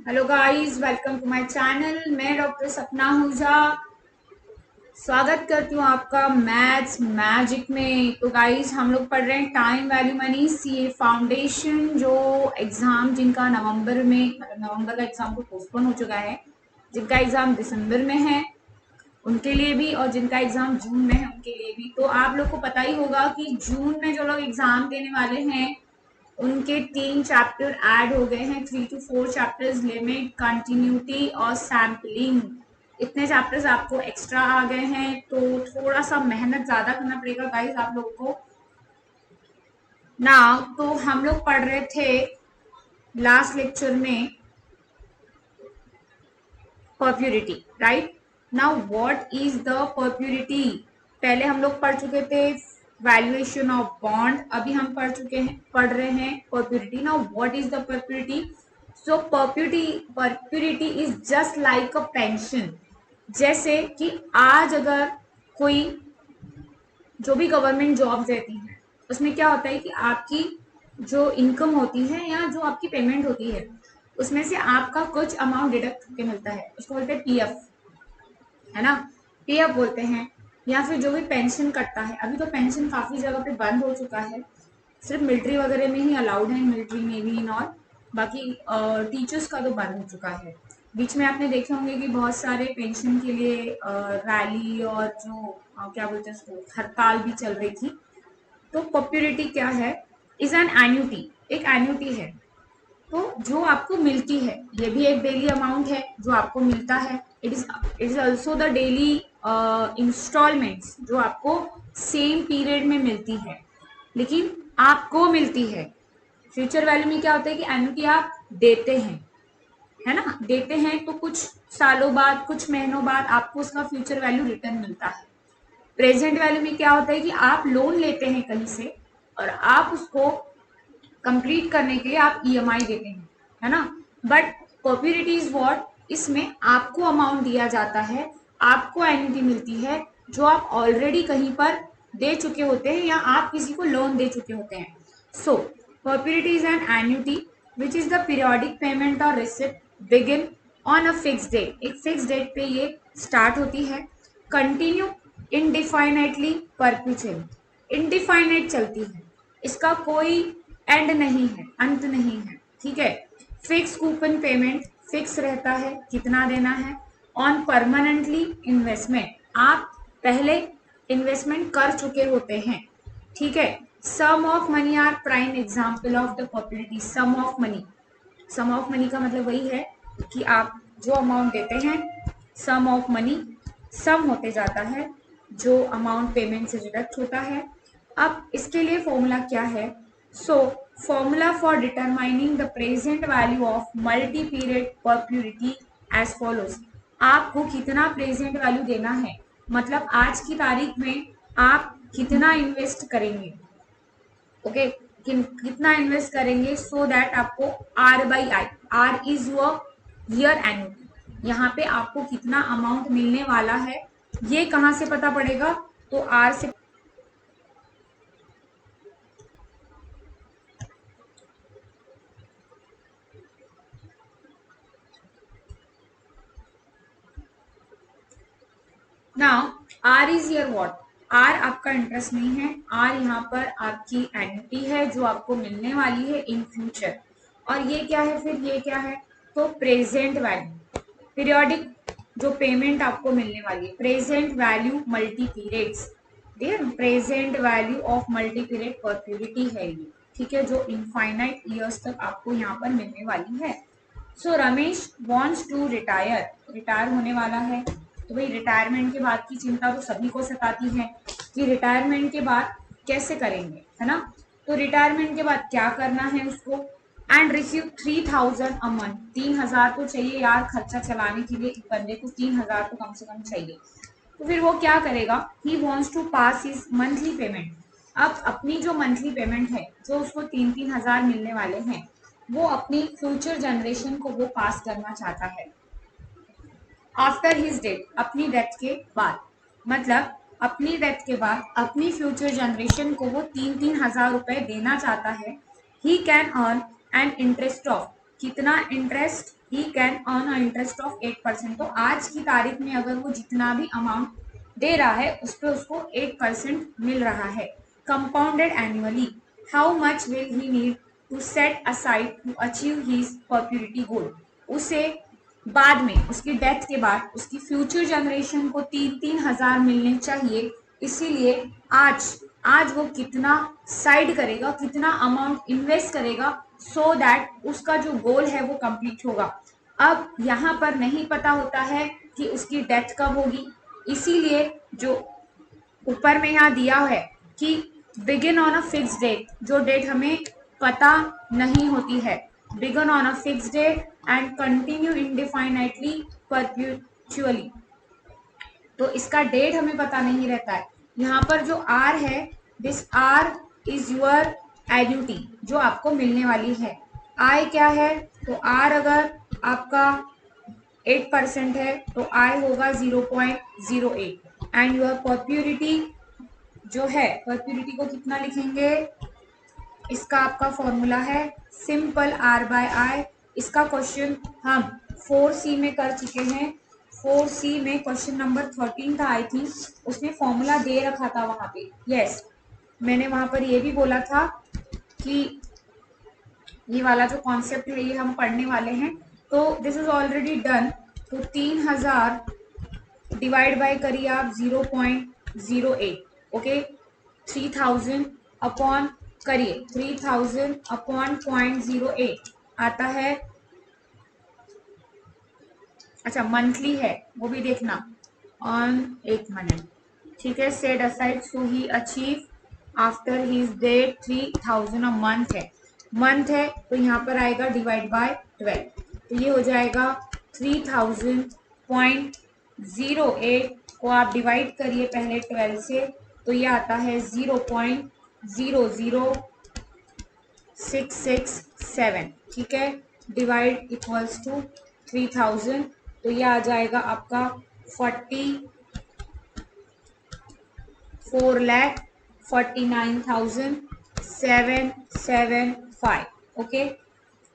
Hello guys, welcome to my channel. मैं doctor Sapna Hooja स्वागत करती हूँ आपका मैथ्स मैजिक में। तो गाइस, हम लोग पढ़ रहे हैं time value money CA foundation, जो एग्जाम जिनका नवंबर में मतलब नवंबर का एग्जाम तो पोस्टपोन हो चुका है, जिनका एग्जाम दिसंबर में है उनके लिए भी, और जिनका एग्जाम जून में है उनके लिए भी। तो आप लोग को पता ही होगा कि जून में जो लोग एग्जाम देने वाले हैं उनके 3 चैप्टर ऐड हो गए हैं, 3 to 4 चैप्टर्स, लिमिट, कंटिन्यूटी और सैम्पलिंग। इतने चैप्टर्स आपको एक्स्ट्रा आ गए हैं, तो थोड़ा सा मेहनत ज्यादा करना पड़ेगा गाइस आप लोगों को ना। तो हम लोग पढ़ रहे थे लास्ट लेक्चर में perpetuity, right? Now what is the perpetuity? पहले हम लोग पढ़ चुके थे वैल्यूएशन ऑफ बॉन्ड, अभी हम पढ़ रहे हैं perpetuity. Now what is the perpetuity? So perpetuity is just like a pension. जैसे कि आज अगर कोई जो भी गवर्नमेंट जॉब रहती है उसमें क्या होता है कि आपकी जो इनकम होती है या जो आपकी पेमेंट होती है उसमें से आपका कुछ अमाउंट डिडक्ट होकर मिलता है, उसको बोलते हैं पीएफ, है ना? पीएफ बोलते हैं। या फिर जो भी पेंशन कटता है, अभी तो पेंशन काफी जगह पे बंद हो चुका है, सिर्फ मिलिट्री वगैरह में ही अलाउड है, मिलिट्री नेवी इन ऑल। बाकी टीचर्स का तो बंद हो चुका है। बीच में आपने देखे होंगे कि बहुत सारे पेंशन के लिए रैली और जो क्या बोलते हैं उसको, हड़ताल भी चल रही थी। तो पॉपुलरिटी क्या है? इज एन एन्यूटी, एक एन्यूटी है। तो जो आपको मिलती है, ये भी एक डेली अमाउंट है जो आपको मिलता है। It is also the daily instalments जो आपको सेम पीरियड में मिलती है, लेकिन आपको मिलती है। फ्यूचर वैल्यू में क्या होता है कि एन्युटी आप देते हैं, है ना? देते हैं तो कुछ सालों बाद, कुछ महीनों बाद आपको उसका फ्यूचर वैल्यू रिटर्न मिलता है। प्रेजेंट वैल्यू में क्या होता है कि आप लोन लेते हैं कहीं से और आप उसको कंप्लीट करने के लिए आप ईएमआई देते हैं, है ना? But perpetuity is what? इसमें आपको अमाउंट दिया जाता है, आपको एन्युटी मिलती है जो आप ऑलरेडी कहीं पर दे चुके होते हैं या आप किसी को लोन दे चुके होते हैं। So perpetuity is an annuity which is the periodic payment और receipt begin on a fix date. एक फिक्स डेट पे ये स्टार्ट होती है, कंटिन्यू इनडिफाइनेटली परपेचुअली, इनडिफाइनेट चलती है, इसका कोई एंड नहीं है, अंत नहीं है, ठीक है? फिक्स कूपन पेमेंट, फिक्स रहता है कितना देना है। ऑन परमानेंटली इन्वेस्टमेंट, आप पहले इन्वेस्टमेंट कर चुके होते हैं, ठीक है? Sum of money are prime example of the popularity. Sum of money, sum of money का मतलब वही है कि आप जो अमाउंट देते हैं, सम ऑफ मनी, सम होते जाता है जो अमाउंट पेमेंट से डिडक्ट होता है। अब इसके लिए फॉर्मूला क्या है? So formula for determining the present value of multi period perpetuity as follows. आपको कितना प्रेजेंट वैल्यू देना है, मतलब आज की तारीख में आप कितना इन्वेस्ट करेंगे, ओके? कितना इन्वेस्ट करेंगे, सो दैट आपको R by I, R is your year annuity, यहाँ पे आपको कितना अमाउंट मिलने वाला है ये कहाँ से पता पड़ेगा? तो आर से। Now R is your what? R आपका इंटरेस्ट नहीं है, आर यहाँ पर आपकी एन्युटी है जो आपको मिलने वाली है इन फ्यूचर। और ये क्या है फिर? ये क्या है? तो प्रेजेंट वैल्यू, पीरियोडिक जो पेमेंट आपको मिलने वाली है, present value multi periods, present value of multi period perpetuity है ये, ठीक है? जो इनफाइनाइट ईयर्स तक आपको यहाँ पर मिलने वाली है। So Ramesh wants to retire, retire होने वाला है। तो भाई रिटायरमेंट के बाद की चिंता तो सभी को सताती है कि रिटायरमेंट के बाद कैसे करेंगे, है ना? तो रिटायरमेंट के बाद क्या करना है उसको? एंड रिसीव 3000 अ मंथ, 3000 तो चाहिए यार, खर्चा चलाने के लिए एक बंदे को 3000 तो कम से कम चाहिए। तो फिर वो क्या करेगा? He wants to pass his monthly payment. अब अपनी जो मंथली पेमेंट है, जो उसको 3-3 हजार मिलने वाले हैं, वो अपनी फ्यूचर जनरेशन को वो पास करना चाहता है आफ्टर हिज डेथ, अपनी डेथ के बाद। मतलब अपनी डेथ के बाद अपनी फ्यूचर जनरेशन को वो 3-3 हजार रुपए देना चाहता है। He can earn an interest of, कितना interest? He can earn a interest of 8%। तो आज की तारीख में अगर वो जितना भी अमाउंट दे रहा है उस पर उसको 8% मिल रहा है compounded annually. How much will he need to set aside to achieve his perpetuity goal. उसे बाद में, उसकी डेथ के बाद उसकी फ्यूचर जनरेशन को 3,000 मिलने चाहिए। इसीलिए आज आज वो कितना साइड करेगा, कितना अमाउंट इन्वेस्ट करेगा सो दैट उसका जो गोल है वो कंप्लीट होगा। अब यहाँ पर नहीं पता होता है कि उसकी डेथ कब होगी, इसीलिए जो ऊपर में यहाँ दिया है कि begin on a fix date, जो डेट हमें पता नहीं होती है, begin on a fix date and continue indefinitely perpetually. तो इसका डेट हमें पता नहीं रहता है। यहाँ पर जो आर है, this R is your annuity जो आपको मिलने वाली है। आई क्या है, तो आर अगर आपका 8% है तो आई होगा 0.08 एंड योर परप्यूरिटी जो है, परप्यूरिटी को कितना लिखेंगे, इसका आपका फॉर्मूला है सिंपल आर बाय आई। इसका क्वेश्चन हम 4C में कर चुके हैं। 4C में क्वेश्चन नंबर 13 था आई थिंक, उसने फॉर्मूला दे रखा था वहां पे। यस, मैंने वहां पर ये भी बोला था कि ये वाला जो कॉन्सेप्ट है ये हम पढ़ने वाले हैं। तो दिस इज ऑलरेडी डन। तो 3000 डिवाइड बाय करिए आप 0.08, ओके। 3000 अपॉन करिए 3000 अपॉन 0.08 आता है। अच्छा मंथली है वो भी देखना ऑन, एक मिनट, ठीक है। Set aside so he achieve after his date 3000 a month है, मंथ है तो यहाँ पर आएगा डिवाइड बाय 12। तो ये हो जाएगा 3000.08 को आप डिवाइड करिए पहले 12 से, तो ये आता है 0.00667, ठीक है। डिवाइड इक्वल्स टू 3000, तो ये आ जाएगा आपका 4,49,775, ओके।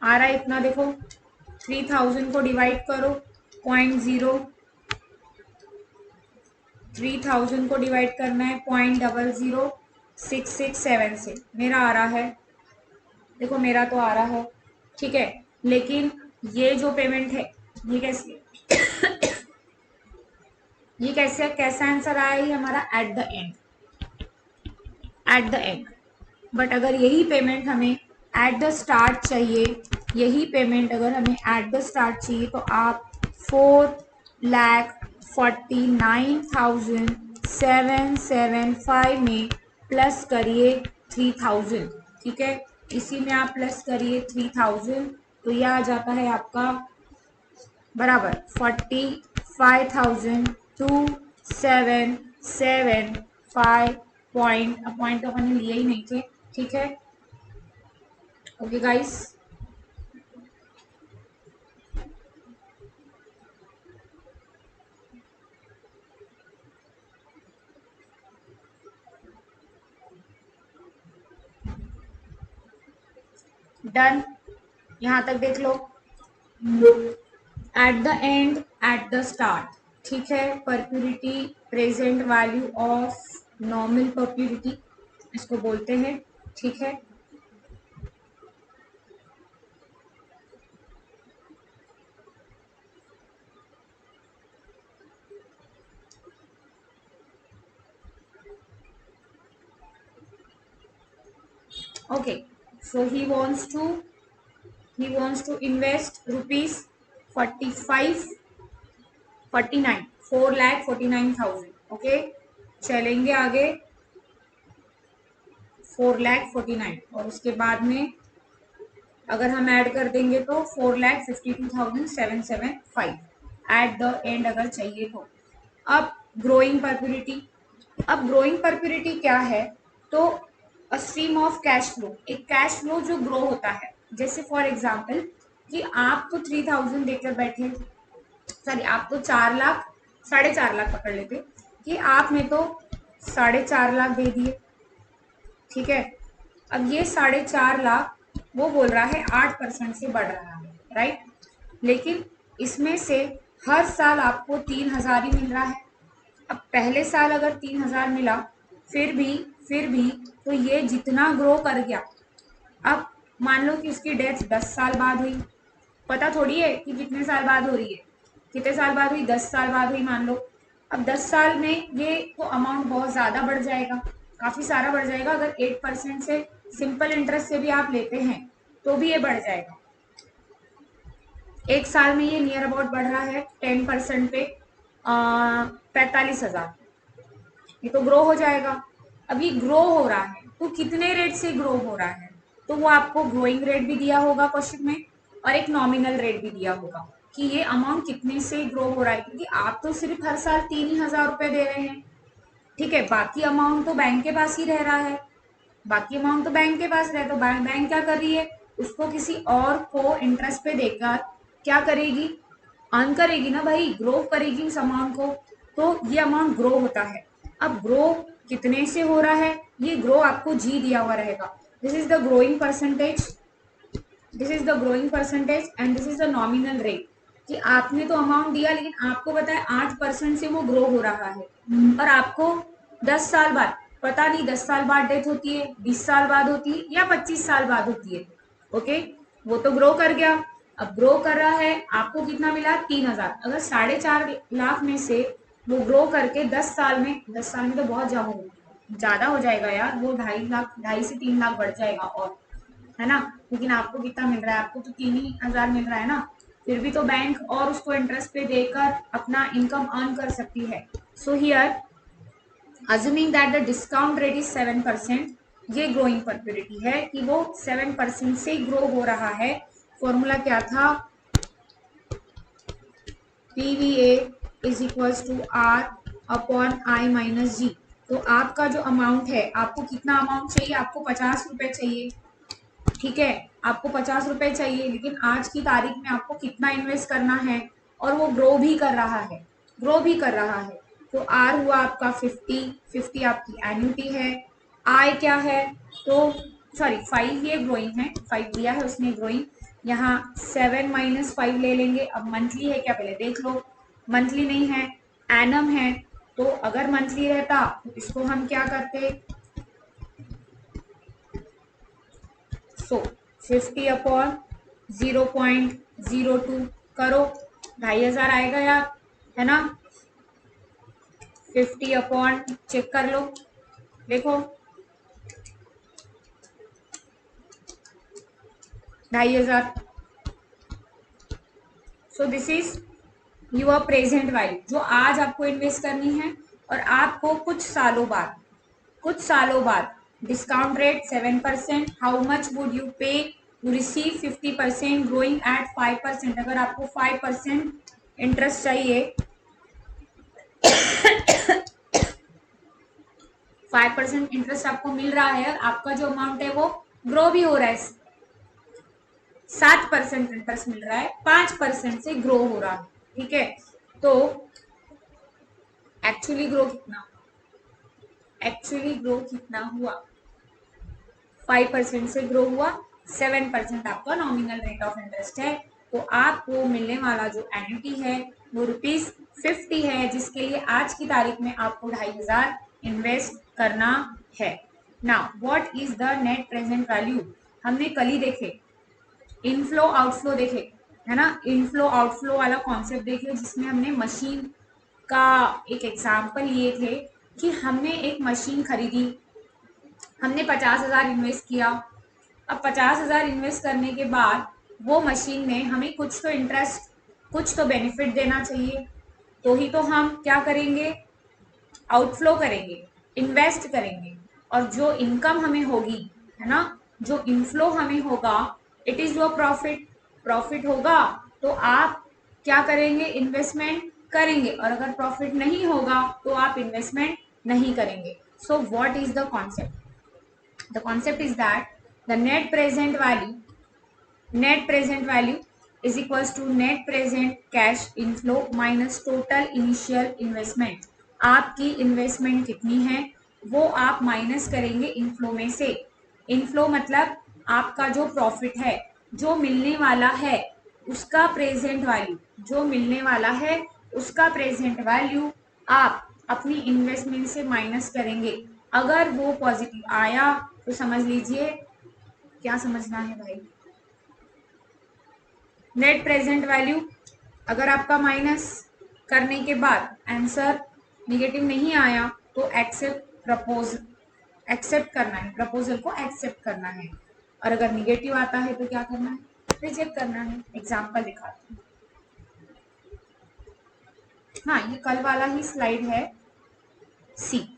आ रहा है इतना, देखो 3000 को डिवाइड करो 0.0, 3000 को डिवाइड करना है 0.00667 से, मेरा आ रहा है, देखो मेरा तो आ रहा है, ठीक है। लेकिन ये जो पेमेंट है ये कैसे ये कैसे कैसा आंसर आया, ये हमारा eight the end, at the and. But अगर यही पेमेंट हमें एट द स्टार्ट चाहिए, यही पेमेंट अगर हमें एट द स्टार्ट चाहिए तो आप 4,49,775 में प्लस करिए 3000, ठीक है। इसी में आप प्लस करिए 3000, तो यह आ जाता है आपका बराबर 45,2775 पॉइंट। अब पॉइंट तो हमने लिए ही नहीं थे, ठीक है। ओके गाइस, डन, यहां तक देख लो। At the end, at the start, ठीक है। Perpetuity present value of normal perpetuity इसको बोलते हैं, ठीक है। Okay, so he wants to invest rupees 4,49,000, okay. चलेंगे आगे 4,49,000 और उसके बाद में अगर हम ऐड कर देंगे तो 4,52,775 एट द एंड अगर चाहिए तो। अब ग्रोइंग परप्यूरिटी, अब ग्रोइंग परप्यूरिटी क्या है, तो a stream of cash flow, एक कैश फ्लो जो ग्रो होता है। जैसे फॉर एग्जाम्पल कि आप तो 3000 देकर बैठे, सॉरी आप तो 4,00,000, 4,50,000 पकड़ लेते कि आपने तो 4,50,000 दे दिए, ठीक है। अब ये 4,50,000 वो बोल रहा है 8% से बढ़ रहा है, राइट। लेकिन इसमें से हर साल आपको 3,000 ही मिल रहा है। अब पहले साल अगर 3,000 मिला, फिर भी तो ये जितना ग्रो कर गया, अब मान लो कि उसकी डेथ 10 साल बाद हुई, पता थोड़ी है कि कितने साल बाद हो रही है, कितने साल बाद हुई, 10 साल बाद हुई मान लो। अब 10 साल में ये तो अमाउंट बहुत ज्यादा बढ़ जाएगा, काफी सारा बढ़ जाएगा। अगर 8% से सिंपल इंटरेस्ट से भी आप लेते हैं तो भी ये बढ़ जाएगा। एक साल में ये नियर अबाउट बढ़ रहा है 10% पे 45,000, ये तो ग्रो हो जाएगा। अब ये ग्रो हो रहा है तो कितने रेट से ग्रो हो रहा है, तो वो आपको ग्रोइंग रेट भी दिया होगा क्वेश्चन में और एक नॉमिनल रेट भी दिया होगा कि ये अमाउंट कितने से ग्रो हो रहा है, क्योंकि आप तो सिर्फ हर साल 3,000 रुपए दे रहे हैं, ठीक है, बाकी अमाउंट तो बैंक के पास ही रह रहा है, बाकी अमाउंट तो बैंक के पास रहे, तो बैंक क्या कर रही है, उसको किसी और को इंटरेस्ट पे देकर क्या करेगी, अर्न करेगी ना भाई, ग्रो करेगी उस अमाउंट को, तो ये अमाउंट ग्रो होता है। अब ग्रो कितने से हो रहा है, ये ग्रो आपको जी दिया हुआ रहेगा, this is the growing percentage, this is the growing percentage and this is the nominal rate, कि आपने तो अमाउंट दिया लेकिन आपको पता है 8% से वो ग्रो हो रहा है, और आपको 10 साल बाद, पता नहीं 10 साल बाद डेथ होती है, 20 साल बाद होती है या 25 साल बाद होती है, ओके, वो तो ग्रो कर गया। अब ग्रो कर रहा है, आपको कितना मिला 3,000, अगर 4.5 लाख में से वो ग्रो करके 10 साल में, 10 साल में तो बहुत ज्यादा हो जाएगा यार, वो 2.5 लाख, 2.5 से 3 लाख बढ़ जाएगा, और है ना, लेकिन आपको कितना मिल रहा है, आपको तो 3,000 मिल रहा है ना, फिर भी तो बैंक और उसको इंटरेस्ट पे देकर अपना इनकम अर्न कर सकती है। So here assuming that the discount rate is 7%, ये ग्रोइंग परप्यूरिटी है कि वो 7% से ग्रो हो रहा है। फॉर्मूला क्या था, PVA is equal to R upon I minus G। तो आपका जो अमाउंट है, आपको कितना अमाउंट चाहिए, आपको 50 रुपए चाहिए, ठीक है, आपको 50 रुपए चाहिए, लेकिन आज की तारीख में आपको कितना इन्वेस्ट करना है, और वो ग्रो भी कर रहा है, ग्रो भी कर रहा है, तो आर हुआ आपका 50 आपकी एन्युटी है, आई क्या है, तो सॉरी 5 ये ग्रोइंग है, 5 दिया है उसने ग्रोइंग, यहाँ 7 - 5 ले लेंगे। अब मंथली है क्या पहले देख लो, मंथली नहीं है, एनम है, तो अगर मंथली रहता तो इसको हम क्या करते, सो 50 अपॉन 0.02 करो, 2,500 आएगा यार, है ना, 50 अपॉन चेक कर लो, देखो 2,500। So this is your present value, जो आज आपको इन्वेस्ट करनी है, और आपको कुछ सालों बाद discount rate 7%, how much would you पे टू रिसीव 50% ग्रोइंग एट 5%, अगर आपको 5% इंटरेस्ट चाहिए, 5% इंटरेस्ट आपको मिल रहा है, और आपका जो अमाउंट है वो ग्रो भी हो रहा है, 7% इंटरेस्ट मिल रहा है, 5% से ग्रो हो रहा है, ठीक है, तो एक्चुअली ग्रो कितना हुआ, 5% से ग्रो हुआ, 7% आपका नॉमिनल रेट ऑफ इंटरेस्ट है, तो आपको मिलने वाला जो एन्युटी है वो ₹50 है, जिसके लिए आज की तारीख में आपको 2,500 इन्वेस्ट करना है। Now what is the net present value, हमने कल ही देखे, इनफ्लो आउटफ्लो देखे, है ना, इनफ्लो आउटफ्लो वाला कॉन्सेप्ट देखे, जिसमें हमने मशीन का एक एग्जाम्पल लिए थे कि हमने एक मशीन खरीदी, हमने 50,000 इन्वेस्ट किया, अब 50,000 इन्वेस्ट करने के बाद वो मशीन में हमें कुछ तो इंटरेस्ट, कुछ तो बेनिफिट देना चाहिए, तो ही तो हम क्या करेंगे, आउटफ्लो करेंगे, इन्वेस्ट करेंगे, और जो इनकम हमें होगी, है ना, जो इनफ्लो हमें होगा, it is your profit, profit होगा तो आप क्या करेंगे, इन्वेस्टमेंट करेंगे, और अगर प्रॉफिट नहीं होगा तो आप इन्वेस्टमेंट नहीं करेंगे। So what is the concept, the concept is that the net present value is equals to net present cash inflow minus total initial investment। आपकी इन्वेस्टमेंट कितनी है वो आप माइनस करेंगे इनफ्लो में से, इनफ्लो मतलब आपका जो प्रॉफिट है, जो मिलने वाला है, उसका प्रेजेंट वैल्यू जो मिलने वाला है उसका प्रेजेंट वैल्यू आप अपनी इन्वेस्टमेंट से माइनस करेंगे। अगर वो पॉजिटिव आया तो समझ लीजिए, क्या समझना है भाई, नेट प्रेजेंट वैल्यू अगर आपका माइनस करने के बाद आंसर निगेटिव नहीं आया तो एक्सेप्ट करना है, प्रपोजल को एक्सेप्ट करना है। और अगर निगेटिव आता है तो क्या करना है, रिजेक्ट करना है। एग्जाम्पल दिखाती हूँ। हाँ, ये कल वाला ही स्लाइड है। सी,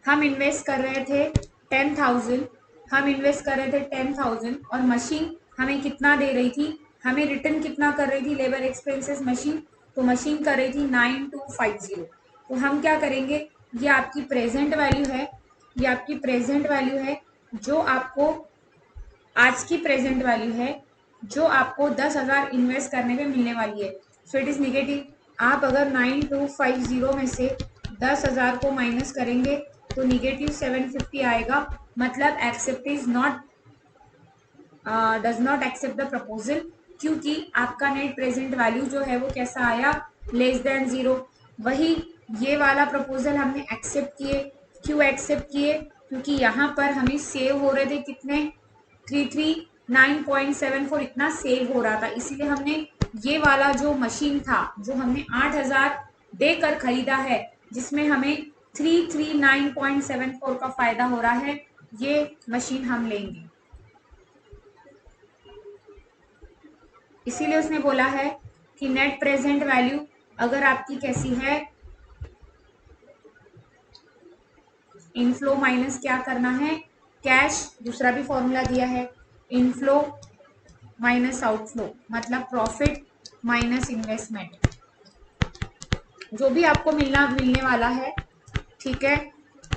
हम इन्वेस्ट कर रहे थे 10,000, हम इन्वेस्ट कर रहे थे 10,000 और मशीन हमें कितना दे रही थी, हमें रिटर्न कितना कर रही थी, लेबर एक्सपेंसेस मशीन, तो मशीन कर रही थी 9250। तो हम क्या करेंगे, ये आपकी प्रेजेंट वैल्यू है, ये आपकी प्रेजेंट वैल्यू है जो आपको आज की प्रेजेंट वैल्यू है जो आपको 10,000 इन्वेस्ट करने पे मिलने वाली है। So it is negative. आप अगर 9250 में से 10,000 को माइनस करेंगे तो निगेटिव 750 आएगा। मतलब accept is not, does not accept the proposal, क्योंकि आपका नेट प्रेजेंट वैल्यू जो है वो कैसा आया, लेस देन जीरो। वही ये वाला प्रपोजल हमने एक्सेप्ट किए। क्यों एक्सेप्ट किए, क्योंकि यहाँ पर हमें सेव हो रहे थे कितने, 339.74 इतना सेव हो रहा था, इसीलिए हमने ये वाला जो मशीन था जो हमने 8,000 देकर खरीदा है जिसमें हमें 339.74 का फायदा हो रहा है, ये मशीन हम लेंगे। इसीलिए उसने बोला है कि नेट प्रेजेंट वैल्यू अगर आपकी कैसी है, इनफ्लो माइनस क्या करना है, कैश, दूसरा भी फॉर्मूला दिया है, इनफ्लो माइनस आउटफ्लो, मतलब प्रॉफिट माइनस इन्वेस्टमेंट, जो भी आपको मिलने वाला है। ठीक है,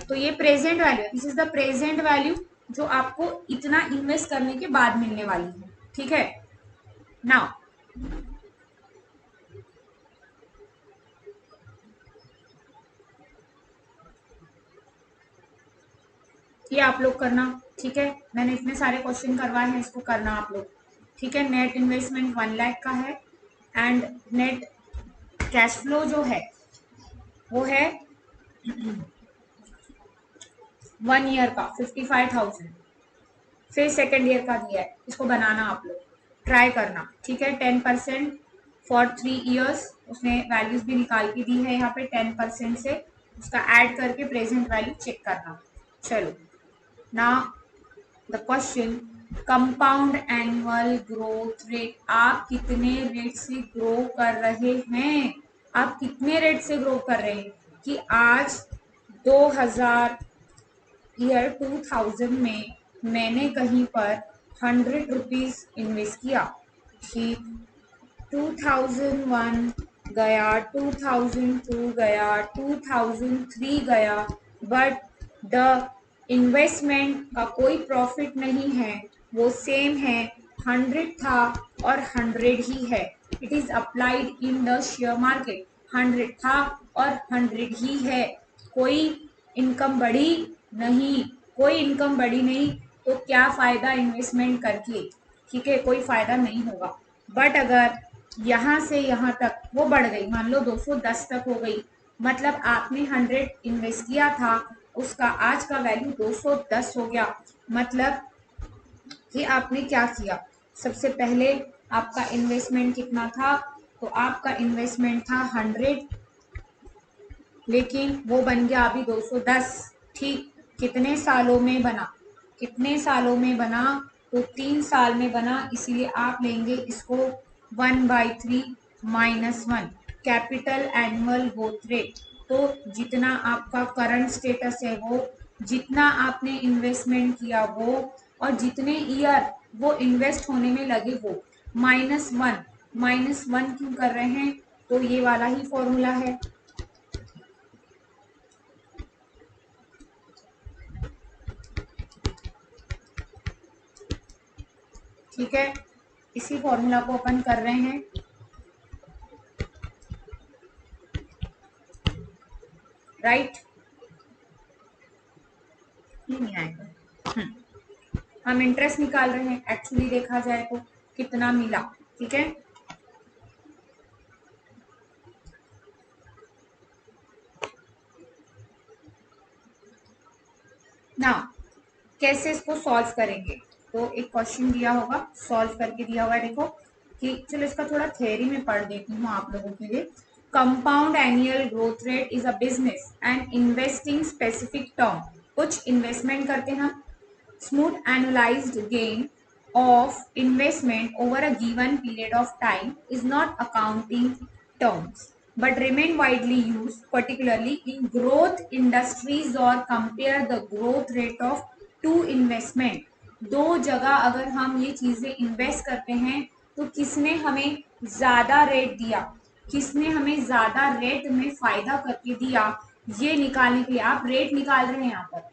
तो ये present value, this is the present value जो आपको इतना इन्वेस्ट करने के बाद मिलने वाली है। ठीक है, नाउ ये आप लोग करना। ठीक है, मैंने इतने सारे क्वेश्चन करवाए हैं, इसको करना आप लोग। ठीक है, नेट इन्वेस्टमेंट 1 लाख का है एंड नेट कैश फ्लो जो है वो है 1 ईयर का 55,000। फिर सेकेंड ईयर का दिया है, इसको बनाना आप लोग, ट्राई करना। ठीक है, 10% फॉर 3 ईयर्स, उसने वैल्यूज भी निकाल के दी है यहाँ पे 10% से, उसका ऐड करके प्रेजेंट वैल्यू चेक करना। चलो ना, the question, compound annual growth rate, आप कितने रेट से ग्रो कर रहे हैं, आप कितने रेट से ग्रो कर रहे हैं कि आज 2000 ईयर 2000 में मैंने कहीं पर 100 रुपीज इन्वेस्ट किया, ठीक, 2001 गया, 2002 गया, 2003 गया, बट द इन्वेस्टमेंट का कोई प्रॉफिट नहीं है, वो सेम है, 100 था और 100 ही है। It is applied in the share market, 100 था और 100 ही है, कोई इनकम बढ़ी नहीं, कोई इनकम बढ़ी नहीं, तो क्या फायदा इन्वेस्टमेंट करके। ठीक है, कोई फायदा नहीं होगा। बट अगर यहाँ से यहाँ तक वो बढ़ गई, मान लो 210 तक हो गई, मतलब आपने 100 इन्वेस्ट किया था, उसका आज का वैल्यू 210 हो गया। मतलब कि आपने क्या किया, सबसे पहले आपका इन्वेस्टमेंट कितना था, तो आपका इन्वेस्टमेंट था 100, लेकिन वो बन गया अभी 210। ठीक, कितने सालों में बना, कितने सालों में बना, तो 3 साल में बना, इसीलिए आप लेंगे इसको 1/3 -1, कैपिटल एनुअल ग्रोथ रेट। तो जितना आपका करंट स्टेटस है वो, जितना आपने इन्वेस्टमेंट किया वो, और जितने ईयर वो इन्वेस्ट होने में लगे वो, -1, -1 क्यों कर रहे हैं, तो ये वाला ही फॉर्मूला है। ठीक है, इसी फॉर्मूला को अपन कर रहे हैं। राइट, नहीं आएगा। हम इंटरेस्ट निकाल रहे हैं, एक्चुअली देखा जाए तो कितना मिला, ठीक है। ना कैसे इसको सॉल्व करेंगे, तो एक क्वेश्चन दिया होगा, सॉल्व करके दिया हुआ है, देखो कि चलो इसका थोड़ा थ्योरी में पढ़ देती हूँ आप लोगों के लिए। Compound annual growth rate is a business and investing specific term. कुछ इन्वेस्टमेंट करते हैं हम, smooth annualized gain of investment over a given period of time is not accounting terms but remain widely used particularly in growth industries or compare the growth rate of two investment। दो जगह अगर हम ये चीजें invest करते हैं तो किसने हमें ज्यादा रेट दिया, किसने हमें ज्यादा रेट में फायदा करके दिया, ये निकालने के लिए आप रेट निकाल रहे हैं। यहाँ पर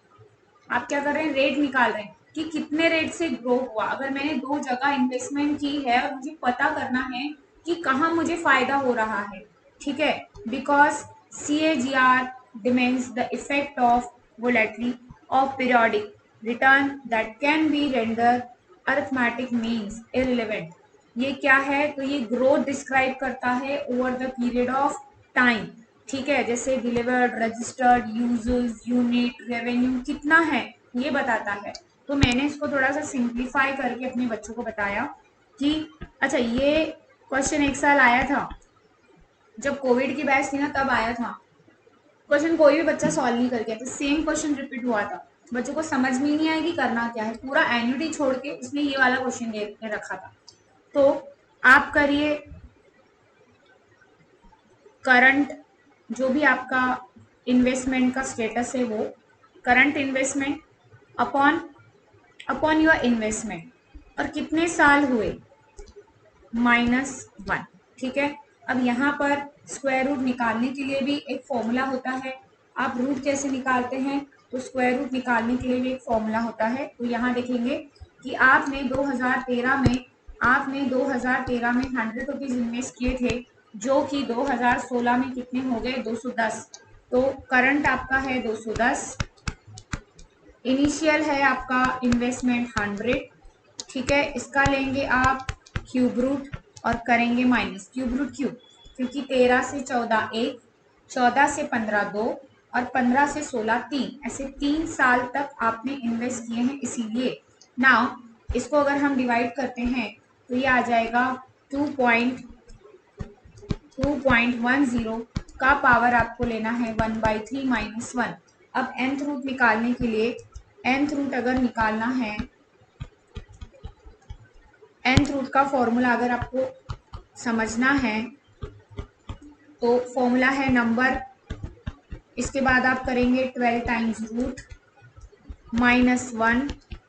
आप क्या कर रहे हैं, रेट निकाल रहे हैं कि कितने रेट से ग्रो हुआ। अगर मैंने दो जगह इन्वेस्टमेंट की है और मुझे पता करना है कि कहाँ मुझे फायदा हो रहा है, ठीक है, because CAGR dampens the effect of volatility of periodic return that can be render arithmetic means irrelevant. ये क्या है, तो ये ग्रोथ डिस्क्राइब करता है over the period of time, ठीक है, जैसे delivered, registered, users, unit, revenue कितना है ये बताता है। तो मैंने इसको थोड़ा सा सिंप्लीफाई करके अपने बच्चों को बताया कि अच्छा ये क्वेश्चन एक साल आया था, जब कोविड की बैच थी ना तब आया था क्वेश्चन, कोई भी बच्चा सॉल्व नहीं करके आया था, सेम क्वेश्चन रिपीट हुआ था, बच्चों को समझ में ही नहीं आया कि करना क्या है, पूरा एन्युटी छोड़ के उसने ये वाला क्वेश्चन दे के रखा था। तो आप करिए करंट, जो भी आपका इन्वेस्टमेंट का स्टेटस है वो current investment upon upon your investment और कितने साल हुए -1, ठीक है। अब यहाँ पर स्क्वायर रूट निकालने के लिए भी एक फॉर्मूला होता है। आप रूट कैसे निकालते हैं, तो स्क्वायर रूट निकालने के लिए भी एक फॉर्मूला होता है। तो यहाँ देखेंगे कि आपने 2013 में 100 रुपीज इन्वेस्ट किए थे, जो कि 2016 में कितने हो गए 210। तो करंट आपका है 210, इनिशियल है आपका इन्वेस्टमेंट 100, ठीक है। इसका लेंगे आप क्यूब रूट और करेंगे माइनस, क्यूब रूट क्यूब, क्योंकि 13 से 14 1, 14 से 15 2 और 15 से 16 3, ऐसे 3 साल तक आपने इन्वेस्ट किए हैं, इसीलिए नाउ इसको अगर हम डिवाइड करते हैं तो ये आ जाएगा 2.10 का पावर आपको लेना है 1/3 -1। अब nth रूट निकालने के लिए nth रूट अगर निकालना है, nth रूट का फॉर्मूला अगर आपको समझना है तो फॉर्मूला है नंबर, इसके बाद आप करेंगे 12 टाइम्स रूट -1,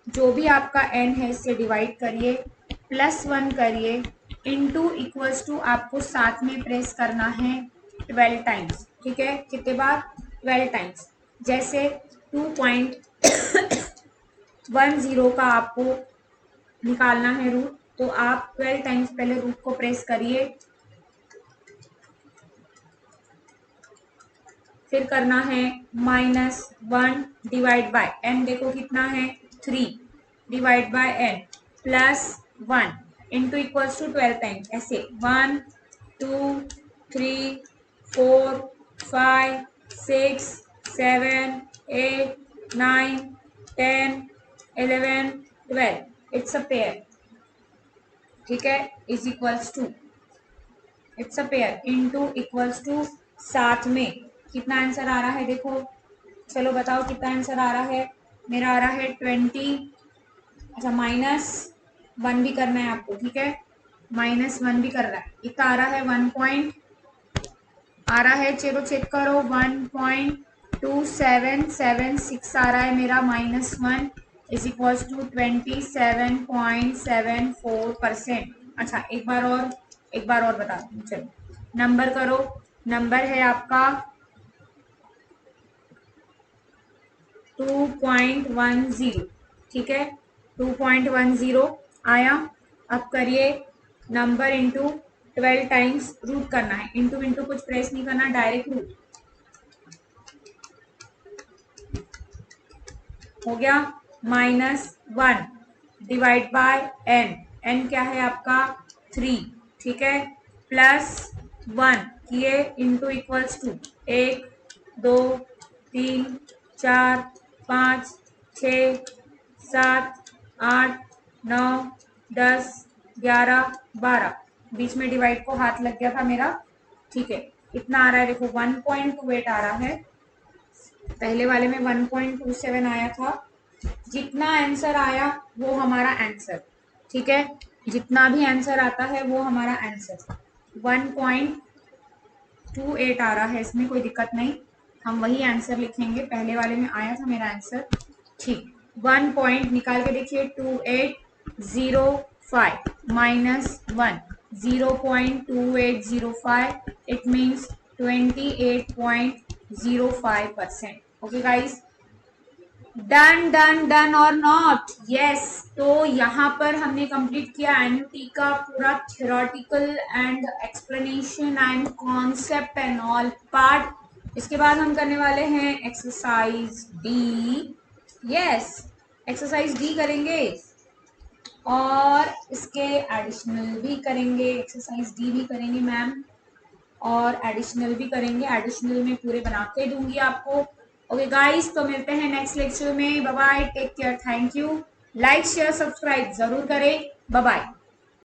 जो भी आपका n है इससे डिवाइड करिए, +1 करिए, इनटू इक्वल्स टू आपको साथ में प्रेस करना है 12 टाइम्स, ठीक है। कितने बार, 12 टाइम्स। जैसे 2.10 का आपको निकालना है रूट, तो आप 12 टाइम्स पहले रूट को प्रेस करिए, फिर करना है -1 डिवाइड बाय n, देखो कितना है 3 divide by n +1 into equals to 12 times, ऐसे 1 2 3 4 5 6 7 8 9 10 11 12, इट्स अ पेयर, ठीक है, is equals to, it's a pair into equals to, साथ में कितना आंसर आ रहा है, देखो चलो बताओ कितना आंसर आ रहा है, मेरा आ रहा है 20, अच्छा -1 भी करना है आपको, ठीक है, -1 भी कर रहा है, इतना आ रहा है 1 पॉइंट, आ रहा है, चलो चेक करो 1.2776 आ रहा है मेरा, -1 इज इक्वल्स टू 27.74%। अच्छा एक बार और बता दूँ, चलो नंबर करो, नंबर है आपका 2.10, ठीक है, 2.10 आया। अब करिए नंबर इंटू 12 टाइम्स, रूट करना है, इंटू इंटू कुछ प्रेस नहीं करना, डायरेक्ट रूट हो गया, -1 डिवाइड बाय n, n क्या है आपका 3, ठीक है, +1 किए इंटू इक्वल्स टू 1 2 3 4 5 6 7 8 9 10 11 12, बीच में डिवाइड को हाथ लग गया था मेरा, ठीक है। कितना आ रहा है देखो, 1.28 आ रहा है, पहले वाले में 1.27 आया था। जितना आंसर आया वो हमारा आंसर, ठीक है, जितना भी आंसर आता है वो हमारा आंसर। 1.28 आ रहा है, इसमें कोई दिक्कत नहीं, हम वही आंसर लिखेंगे, पहले वाले में आया था मेरा आंसर, ठीक। 1 पॉइंट निकाल के देखिए, 2805 -1, 0.2805, it means 28.05%। Okay guys, done done done और नॉट, यस। तो यहाँ पर हमने कंप्लीट किया एन्युटी का पूरा theoretical and explanation and concept and all part. इसके बाद हम करने वाले हैं exercise D, yes, exercise D करेंगे और इसके एडिशनल भी करेंगे, एक्सरसाइज डी भी करेंगे मैम और एडिशनल भी करेंगे, एडिशनल में पूरे बना के दूंगी आपको। ओके गाइस, तो मिलते हैं नेक्स्ट लेक्चर में, bye bye, take care, thank you, like share subscribe जरूर करें, बाय बाय।